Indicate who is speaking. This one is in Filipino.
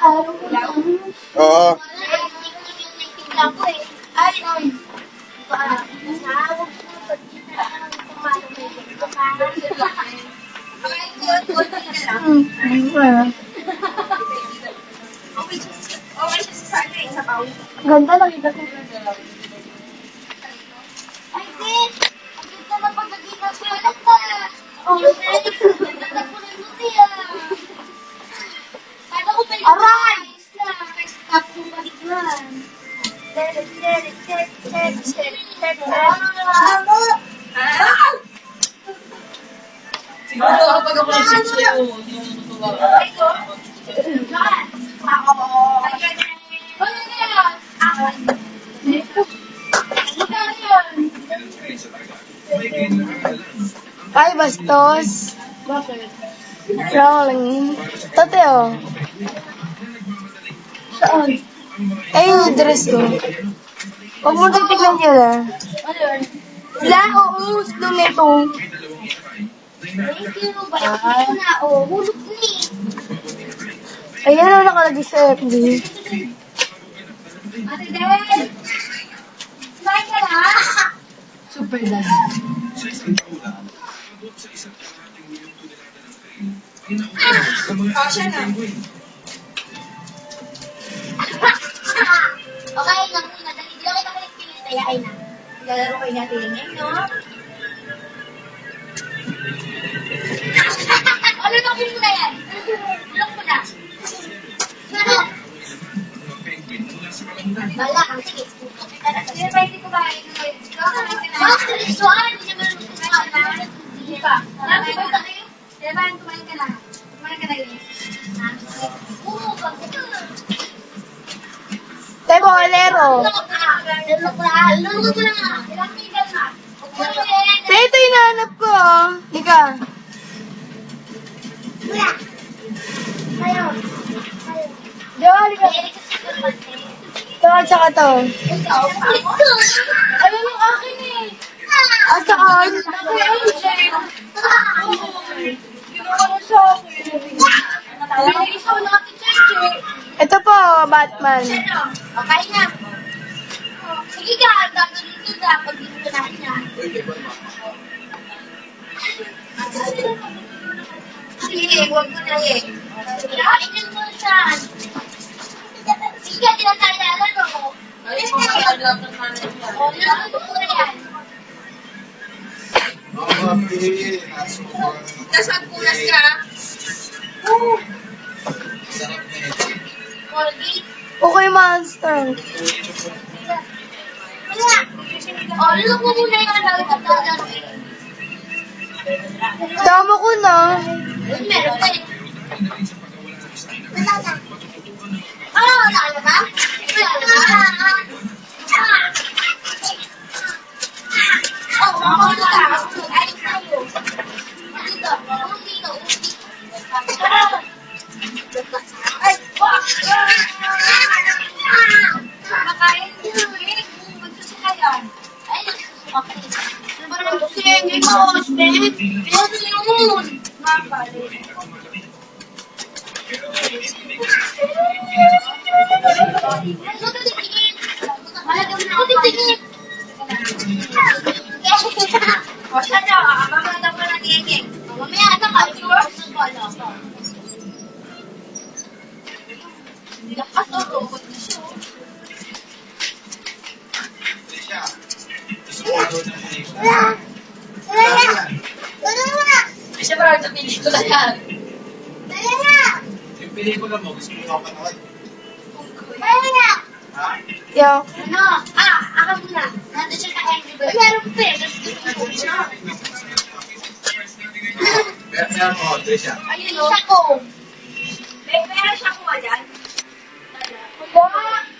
Speaker 1: Oo.
Speaker 2: Ganda lang ito.
Speaker 3: Siguro kapag ako nagsisayo, yung natutuwa.
Speaker 2: Ay, bastos.
Speaker 3: Bakit?
Speaker 2: Rolling. Tate, oh.
Speaker 3: Saan?
Speaker 2: Ay, yung dress ko. Huwag mo titignan yun, ah.
Speaker 3: Ano yun?
Speaker 2: Wala, oo, gusto nito. Ayan ang nakalagay sa FB.
Speaker 3: Super dad.
Speaker 4: Oh, siya na. Okay, lang muna. Dali, di ako kita pilit. Ayain na. Lalaro kayo natin ngayon, no? Ano na po muna yan? Bulok mo na. Ano? Bala, sige. Sige, pwede ko ba? Bakit? Suan, hindi naman kumain. Hindi pa. Marami ba kayo? Diba, kumain ka na. Kumain ka na yun. Oo, bakit?
Speaker 2: Tay, bolero.
Speaker 4: Lulok ko na nga. Ilang migal na.
Speaker 2: Tay, ito yung nahanap ko, oh. Ika.
Speaker 4: Wala. Tayo.
Speaker 2: Jo, halika. Ito, at saka to.
Speaker 4: Ayun yung akin eh.
Speaker 2: At saan?
Speaker 3: Ginawa mo sa akin.
Speaker 4: Isaw natin, Cheche.
Speaker 2: Ito po, Batman.
Speaker 4: Okay na. Sige ka, gagawin ko na pag dito natin na. Sige, huwag mo na eh. Kainin mo siya. Sige ka, tinatalalan mo.
Speaker 3: Ay, mga lang ng nanay niya.
Speaker 4: O, niluluto ko na yan. Tapos magpunas ka. Colgate.
Speaker 2: Okay, monster.
Speaker 4: Wala. O, lulok mo muna yung ano, itong gagawin.
Speaker 2: Tama ko na.
Speaker 4: Meron pa eh. Wala na. Ah, wala na ba? Wala na. Oh, makakawala ka. Ayos tayo. Dito. Dito. Ay, wak! Makain nyo eh. Magsusukayan. Ay, nagsusuka ka eh. Ano ba naman ito? Sige, boss, babe. Piloto yun. Mapali. Ano ito titigin? Malagam na ako titigin. O, siya na. Mamagam ka na tigin. Mamaya, ata ka. Sure? Wala ka. Lakas o, robot na siya.
Speaker 3: Kasi parang sa pelikula yan.
Speaker 1: Yung pelikula mo, gusto mo kapanood?
Speaker 2: Yo.
Speaker 4: Ano? Ako muna. Nandun siya sa Angry Birds. Meron pa eh. Tapos gusto ko siya.
Speaker 1: Meron mo, Trisha.
Speaker 4: Ayun o. Meron siya ko dyan.
Speaker 2: Wala.